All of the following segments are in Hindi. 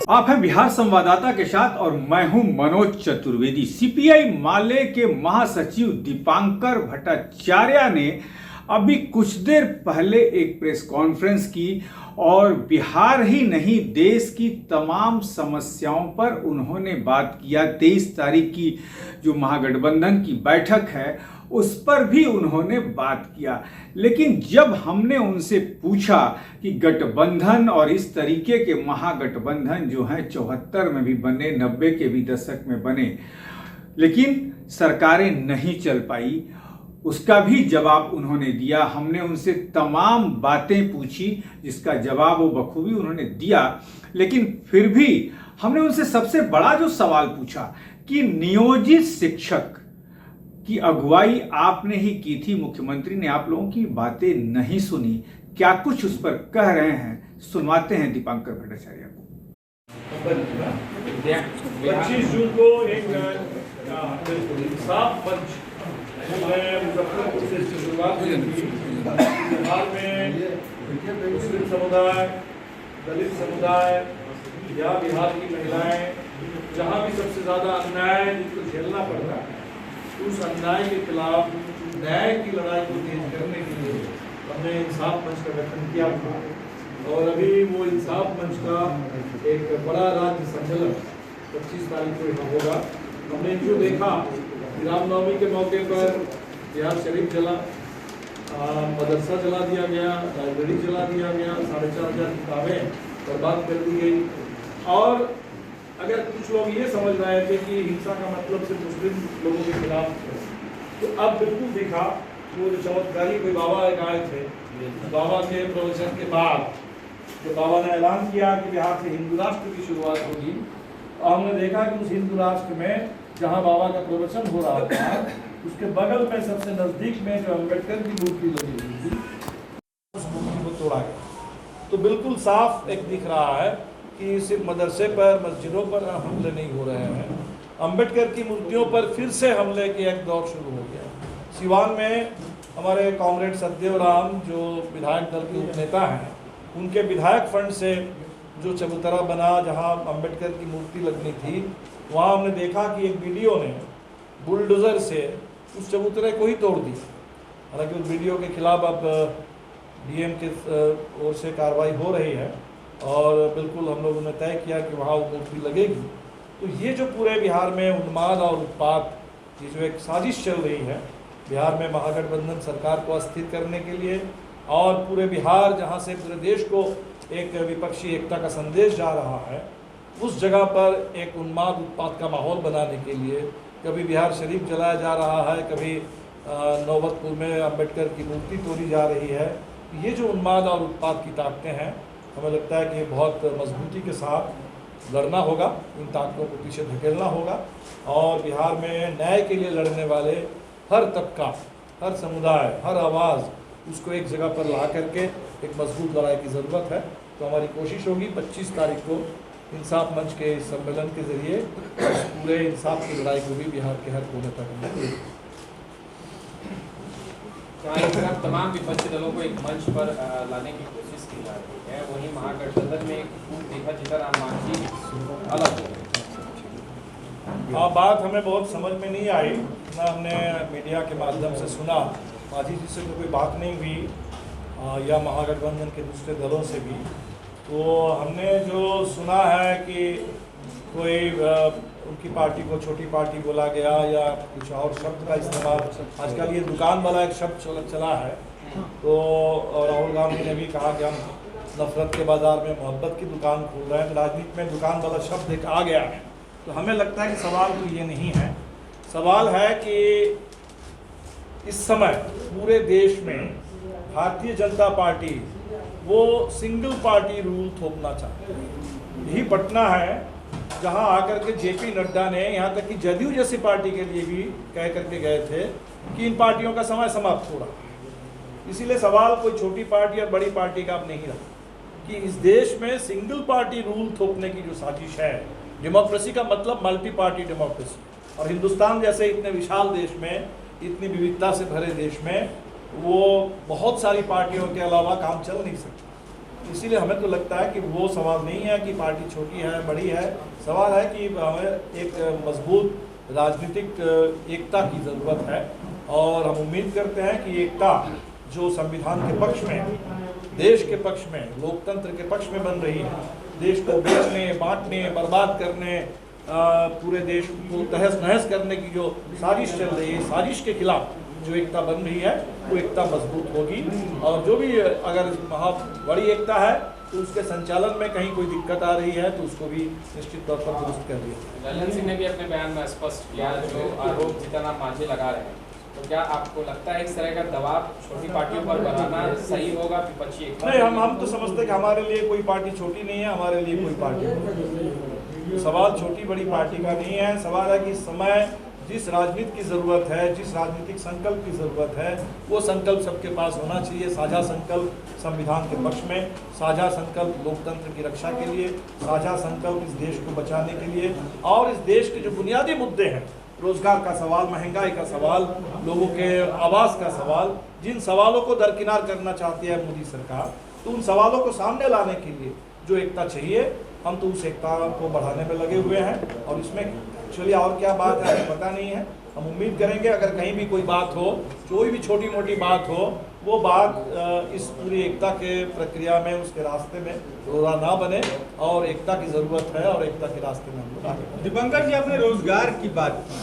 आप हैं बिहार संवाददाता के साथ और मैं हूं मनोज चतुर्वेदी। सीपीआई माले के महासचिव दीपांकर भट्टाचार्य ने अभी कुछ देर पहले एक प्रेस कॉन्फ्रेंस की और बिहार ही नहीं देश की तमाम समस्याओं पर उन्होंने बात किया। 23 तारीख की जो महागठबंधन की बैठक है उस पर भी उन्होंने बात किया। लेकिन जब हमने उनसे पूछा कि गठबंधन और इस तरीके के महागठबंधन जो हैं 74 में भी बने, 90 के भी दशक में बने, लेकिन सरकारें नहीं चल पाई, उसका भी जवाब उन्होंने दिया। हमने उनसे तमाम बातें पूछी जिसका जवाब वो बखूबी उन्होंने दिया। लेकिन फिर भी हमने उनसे सबसे बड़ा जो सवाल पूछा कि नियोजित शिक्षक की अगुवाई आपने ही की थी, मुख्यमंत्री ने आप लोगों की बातें नहीं सुनी, क्या कुछ उस पर कह रहे हैं, सुनवाते हैं दीपांकर भट्टाचार्य को। 25 जून को एक इंसाफ मंच मुजफ्फरपुर से शुरुआत हुई थी। बिहार में मुस्लिम समुदाय, दलित समुदाय या बिहार की महिलाएं जहाँ भी सबसे ज़्यादा अन्याय जिनको झेलना पड़ता है, उस अन्याय के खिलाफ न्याय की लड़ाई को तेज करने के लिए हमने इंसाफ मंच का गठन किया था। और अभी वो इंसाफ मंच का एक बड़ा राज्य सम्मेलन 25 तारीख को यहाँ होगा। हमने जो देखा रामनवमी के मौके पर बिहार शरीफ जला, मदरसा जला दिया गया, लाइब्रेरी जला दिया गया, 4,500 किताबें बर्बाद कर दी गई। और अगर कुछ लोग ये समझ रहे थे कि हिंसा का मतलब सिर्फ मुस्लिम लोगों के खिलाफ है, तो अब बिल्कुल देखा वो जो चमत्कारी कोई बाबा आए थे, बाबा के प्रवचन के बाद जो बाबा ने ऐलान किया कि बिहार से हिंदू राष्ट्र की शुरुआत होगी, और हमने देखा कि उस हिंदू राष्ट्र में जहाँ बाबा का प्रवचन हो रहा था उसके बगल में सबसे नज़दीक में जो अम्बेडकर की मूर्ति लगी हुई थी, उस मूर्ति को तोड़ा गया। तो बिल्कुल साफ एक दिख रहा है कि सिर्फ मदरसे पर, मस्जिदों पर हमले नहीं हो रहे हैं, अंबेडकर की मूर्तियों पर फिर से हमले की एक दौर शुरू हो गया। सिवान में हमारे कॉमरेड सत्यदेव राम जो विधायक दल के उपनेता हैं, उनके विधायक फंड से जो चबूतरा बना जहां अंबेडकर की मूर्ति लगनी थी, वहां हमने देखा कि एक वीडियो ने बुलडोज़र से उस चबूतरे को ही तोड़ दिया। हालांकि उस वीडियो के खिलाफ अब डीएम के ओर से कार्रवाई हो रही है और बिल्कुल हम लोगों ने तय किया कि वहाँ वो मूर्ति लगेगी। तो ये जो पूरे बिहार में उन्माद और उत्पात की जो एक साजिश चल रही है बिहार में महागठबंधन सरकार को अस्थिर करने के लिए, और पूरे बिहार जहाँ से पूरे देश को एक विपक्षी एकता का संदेश जा रहा है, उस जगह पर एक उन्माद उत्पात का माहौल बनाने के लिए कभी बिहार शरीफ जलाया जा रहा है, कभी नौबतपुर में अम्बेडकर की मूर्ति तोड़ी जा रही है। ये जो उन्माद और उत्पात की ताकतें हैं, हमें लगता है कि बहुत मजबूती के साथ लड़ना होगा, इन ताकतों को पीछे धकेलना होगा, और बिहार में न्याय के लिए लड़ने वाले हर तबका, हर समुदाय, हर आवाज़, उसको एक जगह पर ला करके एक मजबूत लड़ाई की ज़रूरत है। तो हमारी कोशिश होगी 25 तारीख को इंसाफ मंच के इस सम्मेलन के ज़रिए पूरे इंसाफ की लड़ाई को भी बिहार के हर कोने तक तमाम विपक्षी दलों को एक मंच पर लाने की कोशिश की जा रही है। वहीं महागठबंधन में एक देखा जीतनराम मांझी अलग हो गए। हाँ, बात हमें बहुत समझ में नहीं आई, ना हमने मीडिया के माध्यम से सुना। मांझी जी से तो कोई बात नहीं हुई या महागठबंधन के दूसरे दलों से भी। तो हमने जो सुना है कि कोई उनकी पार्टी को छोटी पार्टी बोला गया या कुछ और शब्द का इस्तेमाल, आजकल ये दुकान वाला एक शब्द चला है। तो और राहुल गांधी ने भी कहा कि हम नफरत के बाज़ार में मोहब्बत की दुकान खोल रहे हैं। तो राजनीति में दुकान वाला शब्द एक आ गया है। तो हमें लगता है कि सवाल तो ये नहीं है, सवाल है कि इस समय पूरे देश में भारतीय जनता पार्टी वो सिंगल पार्टी रूल थोपना चाहती है। यही पटना है जहां आकर के जेपी नड्डा ने, यहाँ तक कि जदयू जैसी पार्टी के लिए भी कह करके गए थे कि इन पार्टियों का समय समाप्त हो रहा। इसीलिए सवाल कोई छोटी पार्टी और बड़ी पार्टी का अब नहीं रहा कि इस देश में सिंगल पार्टी रूल थोपने की जो साजिश है, डेमोक्रेसी का मतलब मल्टी पार्टी डेमोक्रेसी, और हिंदुस्तान जैसे इतने विशाल देश में, इतनी विविधता से भरे देश में वो बहुत सारी पार्टियों के अलावा काम चल नहीं सकता। इसीलिए हमें तो लगता है कि वो सवाल नहीं है कि पार्टी छोटी है बड़ी है, सवाल है कि हमें एक मजबूत राजनीतिक एकता की ज़रूरत है। और हम उम्मीद करते हैं कि एकता जो संविधान के पक्ष में, देश के पक्ष में, लोकतंत्र के पक्ष में बन रही है, देश को बेचने, बांटने, बर्बाद करने, पूरे देश को तहस नहस करने की जो साजिश चल रही है, साजिश के खिलाफ जो एकता बन रही है वो एकता मजबूत होगी। और जो भी अगर बड़ी एकता है तो उसके संचालन में कहीं कोई दिक्कत आ रही है तो उसको भी निश्चित तौर पर दुरुस्त कर दिया। ललन सिंह ने भी अपने बयान में स्पष्ट किया, जो आरोप जीतनराम मांझी लगा रहे हैं, तो क्या आपको लगता है इस तरह का दबाव छोटी पार्टियों पर बनाना सही होगा? विपक्षी एकता नहीं, हम तो समझते कि हमारे लिए कोई पार्टी छोटी नहीं है, हमारे लिए कोई पार्टी नहीं। सवाल छोटी बड़ी पार्टी का नहीं है, सवाल है कि इस समय जिस राजनीति की ज़रूरत है, जिस राजनीतिक संकल्प की ज़रूरत है, वो संकल्प सबके पास होना चाहिए। साझा संकल्प संविधान के पक्ष में, साझा संकल्प लोकतंत्र की रक्षा के लिए, साझा संकल्प इस देश को बचाने के लिए, और इस देश के जो बुनियादी मुद्दे हैं, रोजगार का सवाल, महंगाई का सवाल, लोगों के आवास का सवाल, जिन सवालों को दरकिनार करना चाहती है मोदी सरकार, तो उन सवालों को सामने लाने के लिए जो एकता चाहिए, हम तो उस एकता को बढ़ाने में लगे हुए हैं। और इसमें एक्चुअली और क्या बात है हमें पता नहीं है। हम उम्मीद करेंगे अगर कहीं भी कोई बात हो, कोई भी छोटी मोटी बात हो, वो बात इस पूरी एकता के प्रक्रिया में, उसके रास्ते में रोड़ा ना बने, और एकता की ज़रूरत है और एकता के रास्ते में हम लोग आगे बढ़ें। दीपंकर जी, आपने रोजगार की बात की,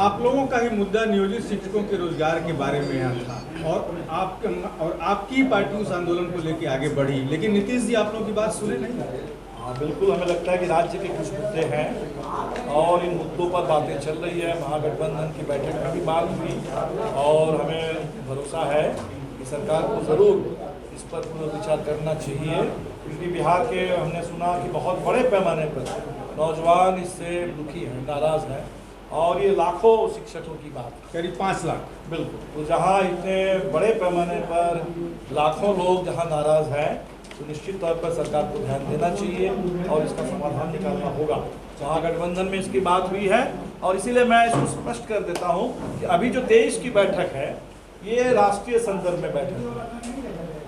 आप लोगों का ही मुद्दा नियोजित शिक्षकों के रोजगार के बारे में यहाँ था, और आपकी पार्टी उस आंदोलन को लेकर आगे बढ़ी, लेकिन नीतीश जी आप लोगों की बात सुने नहीं। हाँ, बिल्कुल, हमें लगता है कि राज्य के कुछ मुद्दे हैं और इन मुद्दों पर बातें चल रही है। महागठबंधन की बैठक में भी बात हुई और हमें भरोसा है कि सरकार को ज़रूर इस पर पुनर्विचार करना चाहिए, क्योंकि बिहार के हमने सुना कि बहुत बड़े पैमाने पर नौजवान इससे दुखी हैं, नाराज़ हैं, और ये लाखों शिक्षकों की बात है, करीब 5 लाख। बिल्कुल, तो जहाँ इतने बड़े पैमाने पर लाखों लोग जहाँ नाराज़ हैं, तो निश्चित तौर पर सरकार को ध्यान देना चाहिए और इसका समाधान निकालना होगा। महागठबंधन में इसकी बात हुई है और इसीलिए मैं इसको स्पष्ट कर देता हूँ कि अभी जो 23 की बैठक है, ये राष्ट्रीय संदर्भ में बैठक है,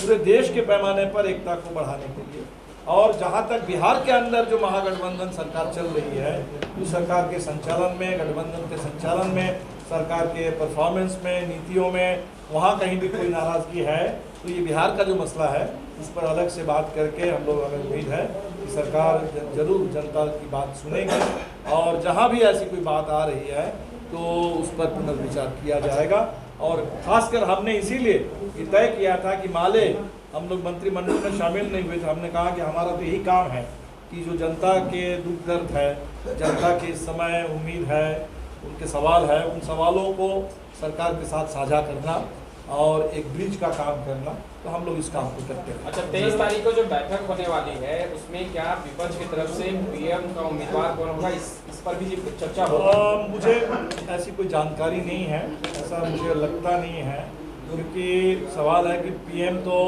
पूरे देश के पैमाने पर एकता को बढ़ाने के लिए। और जहाँ तक बिहार के अंदर जो महागठबंधन सरकार चल रही है, उस सरकार के संचालन में, गठबंधन के संचालन में, सरकार के परफॉर्मेंस में, नीतियों में, वहाँ कहीं भी कोई नाराज़गी है तो ये बिहार का जो मसला है उस पर अलग से बात करके हम लोग, हमें उम्मीद है कि सरकार जरूर जनता की बात सुनेगी और जहाँ भी ऐसी कोई बात आ रही है तो उस पर पुनर्विचार किया जाएगा। और खासकर हमने इसीलिए तय किया था कि माले हम लोग मंत्रिमंडल में शामिल नहीं हुए थे। हमने कहा कि हमारा तो यही काम है कि जो जनता के दुख दर्द है, जनता के इस समय उम्मीद है, उनके सवाल है, उन सवालों को सरकार के साथ साझा करना और एक ब्रिज का काम करना, तो हम लोग इस काम को करते हैं। अच्छा, 23 तारीख को जो बैठक होने वाली है उसमें क्या विपक्ष की तरफ से पीएम का उम्मीदवार कौन होगा, इस पर भी चर्चा होगा? मुझे ऐसी कोई जानकारी नहीं है, ऐसा मुझे लगता नहीं है, क्योंकि सवाल है कि पीएम तो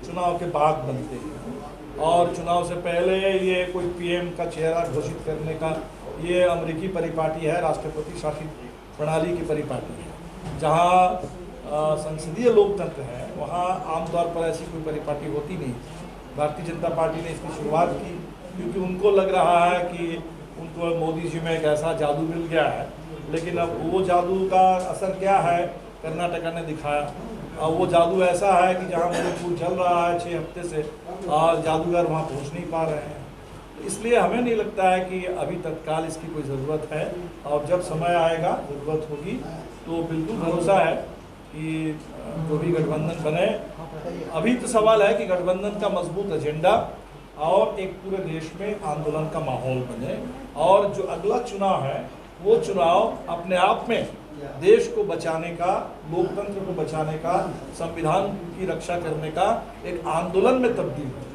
चुनाव के बाद बनते हैं और चुनाव से पहले ये कोई पीएम का चेहरा घोषित करने का, ये अमेरिकी परिपाटी है, राष्ट्रपति शासित प्रणाली की परिपाटी है। जहाँ संसदीय लोकतंत्र है वहाँ आमतौर पर ऐसी कोई परिपाटी होती नहीं। भारतीय जनता पार्टी ने इसकी शुरुआत की क्योंकि उनको लग रहा है कि उनको मोदी जी में एक ऐसा जादू मिल गया है, लेकिन अब वो जादू का असर क्या है कर्नाटका ने दिखाया। अब वो जादू ऐसा है कि जहाँ मणिपुर चल रहा है 6 हफ्ते से और जादूगर वहाँ पहुँच नहीं पा रहे हैं। इसलिए हमें नहीं लगता है कि अभी तत्काल इसकी कोई ज़रूरत है, और जब समय आएगा, ज़रूरत होगी, तो बिल्कुल भरोसा है कि जो भी गठबंधन बने। अभी तो सवाल है कि गठबंधन का मजबूत एजेंडा और एक पूरे देश में आंदोलन का माहौल बने, और जो अगला चुनाव है वो चुनाव अपने आप में देश को बचाने का, लोकतंत्र को बचाने का, संविधान की रक्षा करने का एक आंदोलन में तब्दील हो।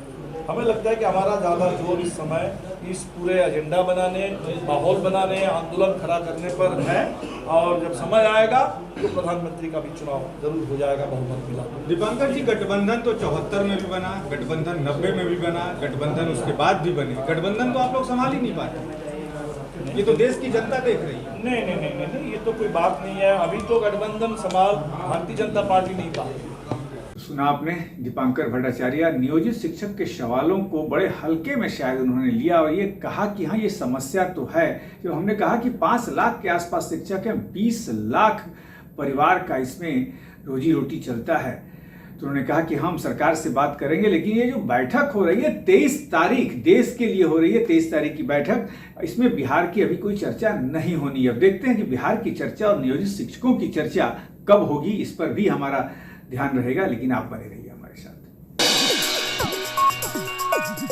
हमें लगता है कि हमारा ज़्यादा जोर इस समय इस पूरे एजेंडा बनाने, माहौल बनाने, आंदोलन खड़ा करने पर है, और जब समय आएगा तो प्रधानमंत्री का भी चुनाव जरूर हो जाएगा बहुमत मिला। दीपंकर जी, गठबंधन तो 74 में भी बना, गठबंधन 90 में भी बना, गठबंधन उसके बाद भी बने, गठबंधन तो आप लोग संभाल ही नहीं पाते। ये तो देश की जनता देख रही है। नहीं, ये तो कोई बात नहीं है। अभी तो गठबंधन संभाल भारतीय जनता पार्टी नहीं पाती। सुना आपने दीपांकर भट्टाचार्य। नियोजित शिक्षक के सवालों को बड़े हल्के में शायद उन्होंने लिया और ये कहा कि हाँ, ये समस्या तो है। जब हमने कहा कि 5 लाख के आसपास शिक्षक हैं, 20 लाख परिवार का इसमें रोजी रोटी चलता है, तो उन्होंने कहा कि हम सरकार से बात करेंगे। लेकिन ये जो बैठक हो रही है 23 तारीख देश के लिए हो रही है, 23 तारीख की बैठक, इसमें बिहार की अभी कोई चर्चा नहीं होनी। अब देखते हैं कि बिहार की चर्चा और नियोजित शिक्षकों की चर्चा कब होगी, इस पर भी हमारा ध्यान रहेगा। लेकिन आप बने रहिए।